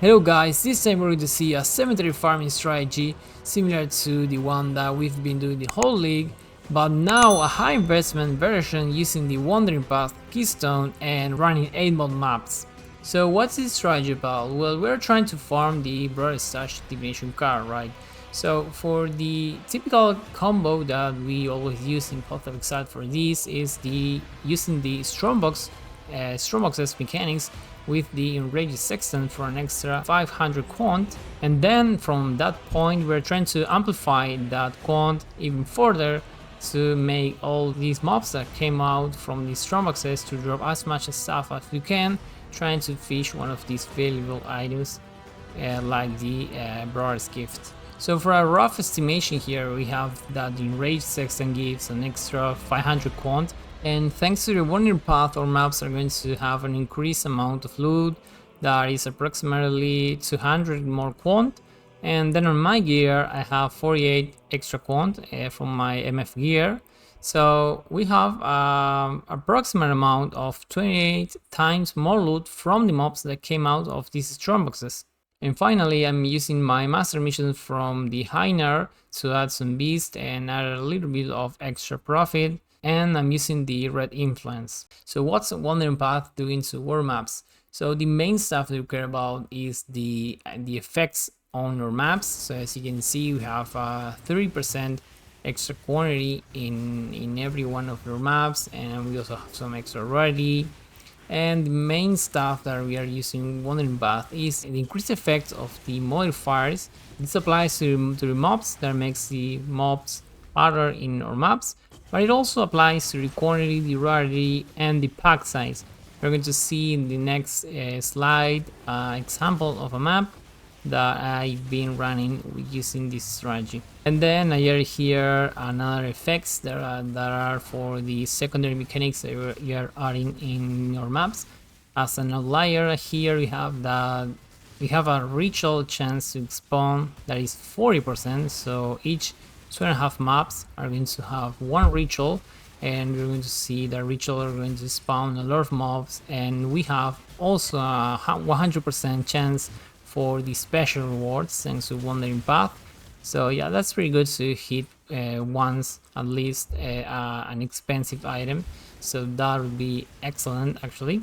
Hello guys, this time we're going to see a cemetery farming strategy similar to the one that we've been doing the whole league, but now a high investment version using the Wandering Path keystone and running 8 mod maps. So what's this strategy about? Well, we're trying to farm the broad stash divination card, right? So for the typical combo that we always use in Path of Exile for this is using the strongboxes mechanics with the enraged sextant for an extra 500 quant, and then from that point we're trying to amplify that quant even further to make all these mobs that came out from the strongboxes to drop as much stuff as we can, trying to fish one of these valuable items like the Brother's Gift. So for a rough estimation here, we have that the enraged sextant gives an extra 500 quant, and thanks to the Wandering Path, our maps are going to have an increased amount of loot that is approximately 200 more quant. And then on my gear I have 48 extra quant from my MF gear, so we have approximate amount of 28 times more loot from the mobs that came out of these strongboxes. And finally, I'm using my master mission from the Heiner to add some beast and add a little bit of extra profit, and I'm using the red influence. So what's Wandering Path doing to war maps? So the main stuff that we care about is the effects on your maps. So as you can see, we have 30% extra quantity in every one of your maps, and we also have some extra rarity. And the main stuff that we are using Wandering Path is the increased effect of the modifiers. This applies to the mobs that makes the mobs harder in our maps, but it also applies to the quantity, the rarity, and the pack size. We're going to see in the next slide example of a map that I've been running using this strategy. And then I add here another effects that are for the secondary mechanics that you are adding in your maps. As an outlier here we have a ritual chance to spawn that is 40%, so each 2.5 maps are going to have one ritual, and we're going to see the ritual are going to spawn a lot of mobs, and we have also a 100% chance for the special rewards thanks to Wandering Path. So yeah, that's pretty good to hit once at least an expensive item, so that would be excellent actually.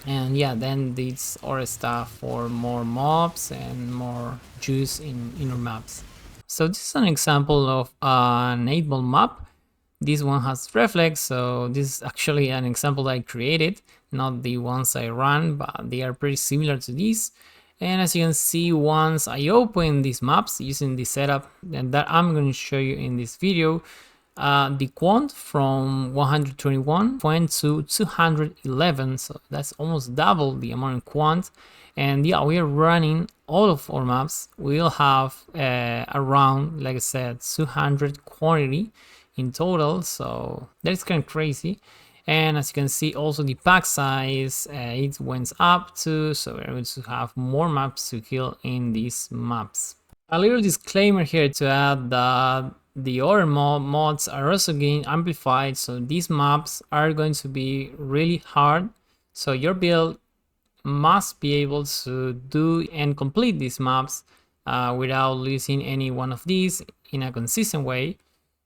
And yeah, then this other stuff for more mobs and more juice in your maps. So this is an example of an 8-ball map. This one has reflex, so this is actually an example that I created, not the ones I run, but they are pretty similar to this. And as you can see, once I open these maps using the setup that I'm going to show you in this video, the quant from 121 went to 211, so that's almost double the amount of quant. And yeah, we are running all of our maps. We'll have around, like I said, 200 quantity in total, so that's kind of crazy. And as you can see, also the pack size it went up too, so we're going to have more maps to kill in these maps. A little disclaimer here to add that the other mods are also getting amplified, so these maps are going to be really hard, so your build must be able to do and complete these maps without losing any one of these in a consistent way.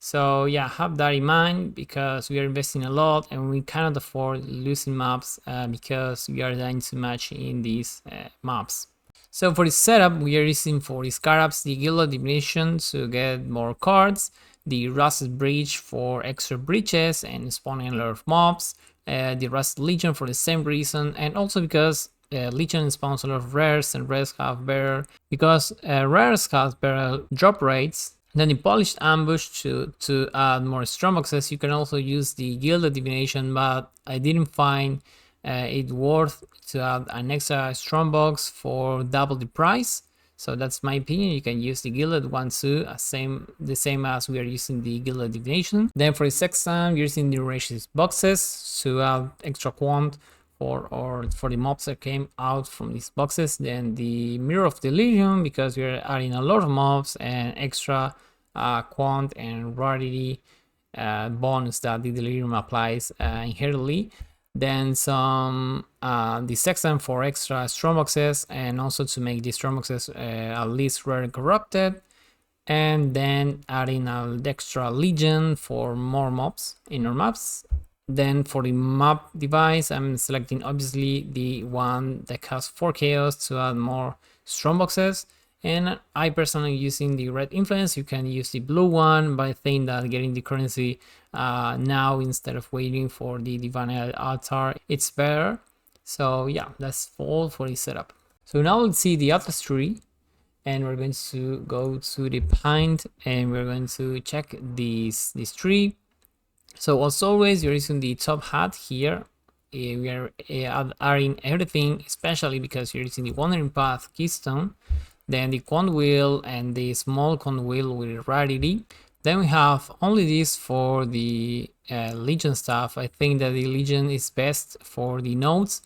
So yeah, have that in mind, because we are investing a lot and we cannot afford losing maps because we are dying too much in these maps. So for this setup, we are using for the scarabs the Guild of Divination to get more cards, the Rusted Bridge for extra bridges and spawning a lot of mobs, the Rusted Legion for the same reason, and also because Legion spawns a lot of rares, and rares have better, because rares have better drop rates. Then the Polished Ambush to add more strongboxes. You can also use the Guild of Divination, but I didn't find it worth to add an extra strongbox for double the price. So that's my opinion. You can use the Gilded one too, the same as we are using the Guild of Divination. Then for the sextant, we're using the enraged boxes to add extra quant for the mobs that came out from these boxes. Then the Mirror of the Legion, because we're adding a lot of mobs and extra quant and rarity bonus that the Delirium applies inherently. then some the sextant for extra strongboxes, and also to make the strongboxes at least rare and corrupted, and then adding an extra legion for more mobs in our maps. Then for the map device, I'm selecting obviously the one that has 4 chaos to add more strongboxes. And I personally using the red influence. You can use the blue one, but I think that getting the currency now instead of waiting for the divine altar, it's better. So yeah, that's all for the setup. So now let's see the atlas tree, and we're going to go to the pint, and we're going to check this tree. So as always, you're using the top hat here. We are adding everything, especially because you're using the wandering path keystone, then the quant wheel and the small quant wheel with rarity. Then we have only this for the legion stuff. I think that the legion is best for the nodes,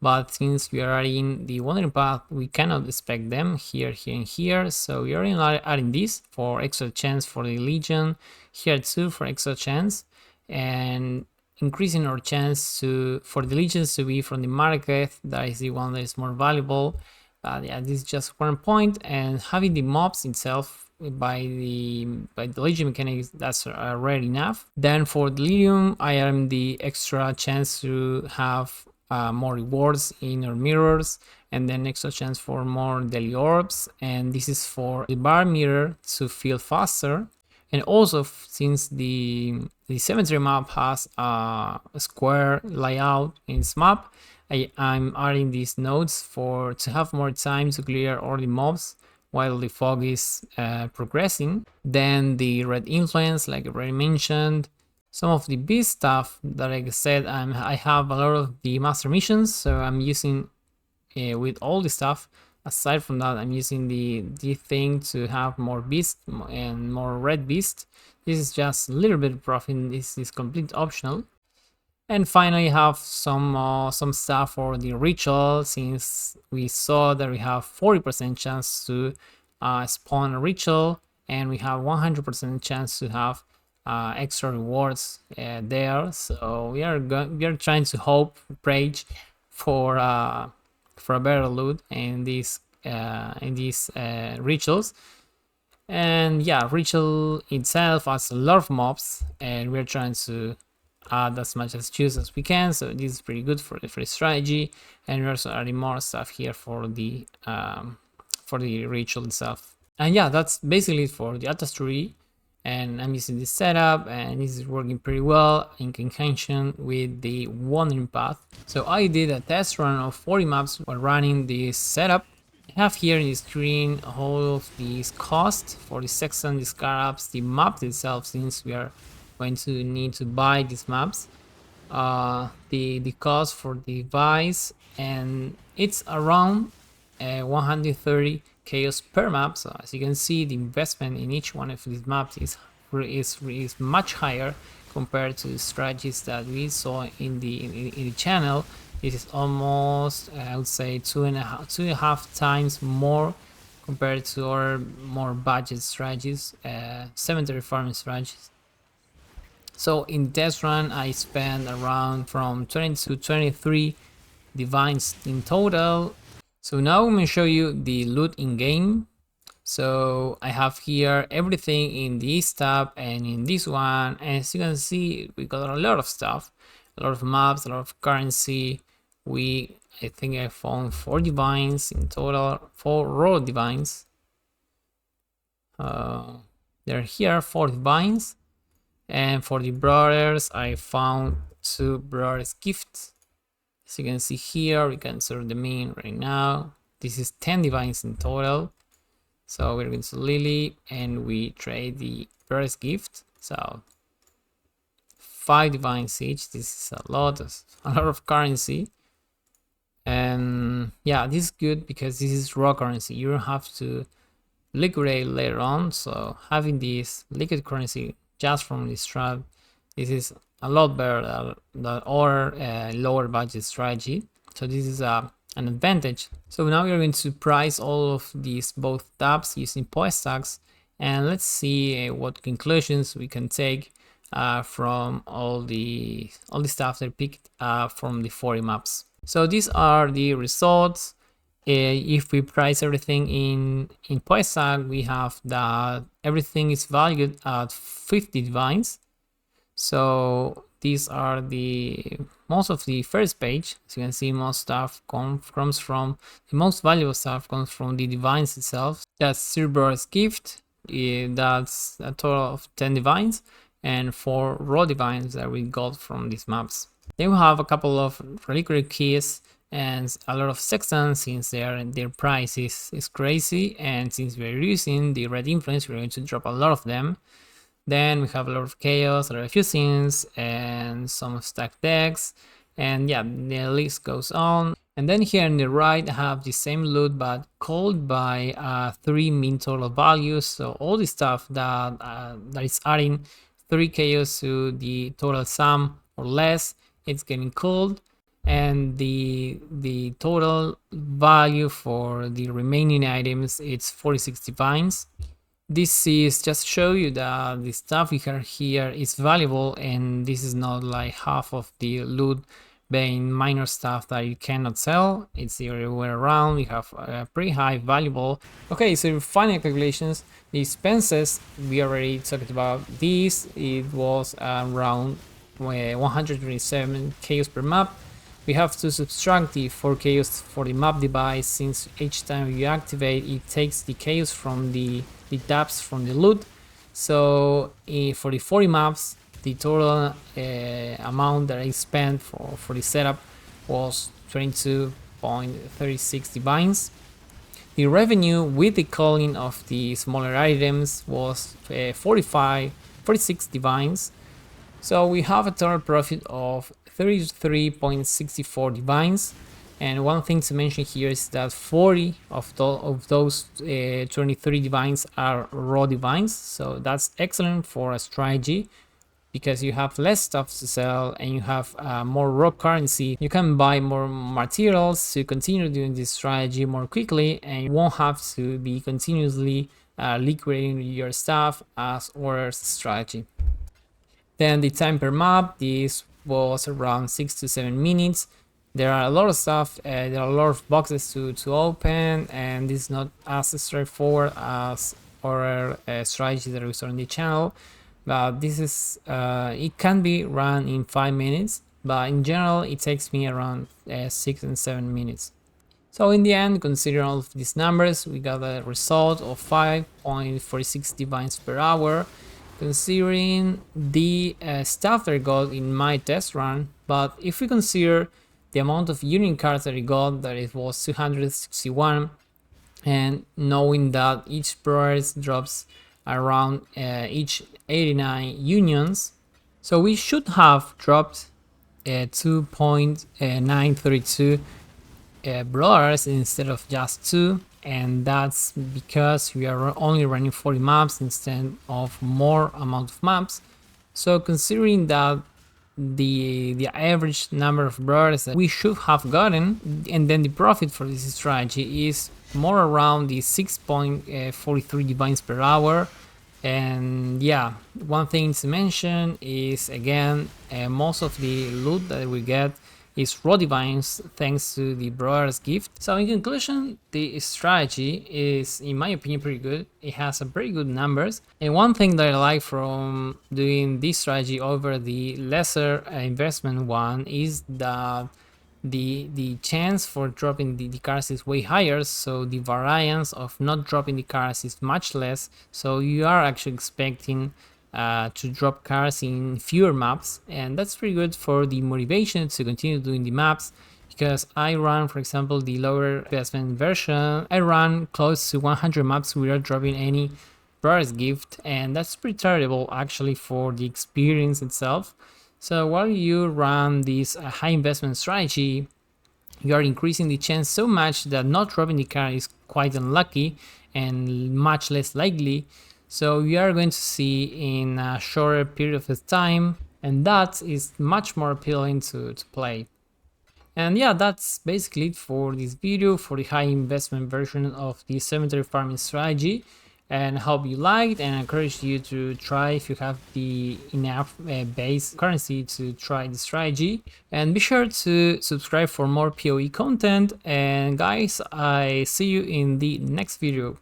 but since we are adding the wandering path, we cannot expect them here, here, and here. So we are adding this for extra chance for the legion, here too for extra chance, and increasing our chance for the legions to be from the market. That is the one that is more valuable. Yeah, this is just 1 point, and having the mobs itself by the legion mechanics, that's rare enough. Then for delirium, I am the extra chance to have more rewards in our mirrors, and then extra chance for more daily orbs, and this is for the bar mirror to feel faster. And also, since the cemetery map has a square layout in its map, I'm adding these nodes to have more time to clear all the mobs while the fog is progressing. Then the red influence, like I already mentioned. Some of the beast stuff that I said, I have a lot of the master missions, so I'm using with all the stuff. Aside from that, I'm using the thing to have more beast and more red beast. This is just a little bit of profit. This is completely optional. And finally, have some stuff for the ritual, since we saw that we have 40% chance to spawn a ritual, and we have 100% chance to have extra rewards there. So we are trying to hope, pray for a better loot in these rituals. And yeah, ritual itself has a lot of mobs, and we're trying to add as much as choose as we can. So this is pretty good for the strategy, and we're also adding more stuff here for the ritual itself. And yeah, that's basically it for the atlas tree. And I'm using this setup, and this is working pretty well in conjunction with the wandering path. So I did a test run of 40 maps while running this setup. I have here in the screen all of these costs for the sextant, the scarabs, the map itself, since we are going to need to buy these maps. The cost for the device, and it's around 130 chaos per map. So as you can see, the investment in each one of these maps is much higher compared to the strategies that we saw in the channel. This is almost, I would say, two and a half times more compared to our more budget strategies, cemetery farming strategies. So in test run, I spent around from 20 to 23 divines in total. So now I'm going to show you the loot in game. So I have here everything in this tab and in this one. And as you can see, we got a lot of stuff, a lot of maps, a lot of currency. I think I found 4 divines in total, 4 raw divines. They're here, 4 divines. And for the brothers, I found 2 brothers gifts. As you can see here, we can serve the main right now. This is 10 divines in total. So we're going to Lily, and we trade the brothers gift. So 5 divines each. This is a lot of currency. And yeah, this is good because this is raw currency. You don't have to liquidate later on. So having this liquid currency just from this strat, this is a lot better than other lower budget strategy. So this is an advantage. So now we're going to price all of these both tabs using POE stacks, and let's see what conclusions we can take from all the stuff that I picked from the 40 maps. So these are the results. If we price everything in POE, we have that everything is valued at 50 divines. So these are the most of the first page. As you can see, most stuff comes from the most valuable stuff comes from the divines itself. That's Silver's gift. That's a total of 10 divines and 4 raw divines that we got from these maps. Then we have a couple of reliquary keys and a lot of sextants, since their price is crazy, and since we're using the red influence, we're going to drop a lot of them. Then we have a lot of chaos, a lot of fusings, and some stacked decks, and yeah, the list goes on. And then here on the right I have the same loot but called by 3 mean total values. So all the stuff that is adding 3 chaos to the total sum or less, it's getting called, and the total value for the remaining items, it's 46 divines. This is just to show you that the stuff we have here is valuable, and this is not like half of the loot being minor stuff that you cannot sell. It's the other way around. We have a pretty high valuable. Okay, so final calculations. The expenses, we already talked about these. It was around 127 chaos per map. We have to subtract the 4 chaos for the map device, since each time you activate it takes the chaos from the tabs from the loot. So for the 40 maps, the total amount that I spent for the setup was 22.36 divines. The revenue with the calling of the smaller items was 46 divines. So we have a total profit of 33.64 divines. And one thing to mention here is that 40 of those 23 divines are raw divines. So that's excellent for a strategy, because you have less stuff to sell and you have more raw currency. You can buy more materials to continue doing this strategy more quickly, and you won't have to be continuously liquidating your stuff as orders strategy. Then the time per map, this was around 6 to 7 minutes. There are a lot of stuff, there are a lot of boxes to open, and this is not as straightforward as other strategies that we saw on the channel. But this is, it can be run in 5 minutes, but in general it takes me around 6 and 7 minutes. So in the end, considering all of these numbers, we got a result of 5.46 divines per hour, considering the stuff that I got in my test run. But if we consider the amount of union cards that I got, that it was 261, and knowing that each price drops around each 89 unions, so we should have dropped 2.932 brawlers instead of just 2, and that's because we are only running 40 maps instead of more amount of maps. So considering that the average number of brawlers that we should have gotten, and then the profit for this strategy is more around the 6.43 divines per hour. And yeah, one thing to mention is, again, most of the loot that we get is raw divines thanks to the brother's gift. So in conclusion, the strategy is, in my opinion, pretty good. It has a pretty good numbers, and one thing that I like from doing this strategy over the lesser investment one is that the chance for dropping the cards is way higher, so the variance of not dropping the cards is much less, so you are actually expecting to drop cards in fewer maps, and that's pretty good for the motivation to continue doing the maps. Because I run, for example, the lower investment version, I run close to 100 maps without dropping any brother's gift, and that's pretty terrible actually for the experience itself. So while you run this high investment strategy, you are increasing the chance so much that not dropping the card is quite unlucky and much less likely. So you are going to see in a shorter period of time, and that is much more appealing to play. And yeah, that's basically it for this video for the high investment version of the cemetery farming strategy. and I hope you liked, and I encourage you to try if you have the enough base currency to try the strategy. And be sure to subscribe for more PoE content, and guys, I see you in the next video.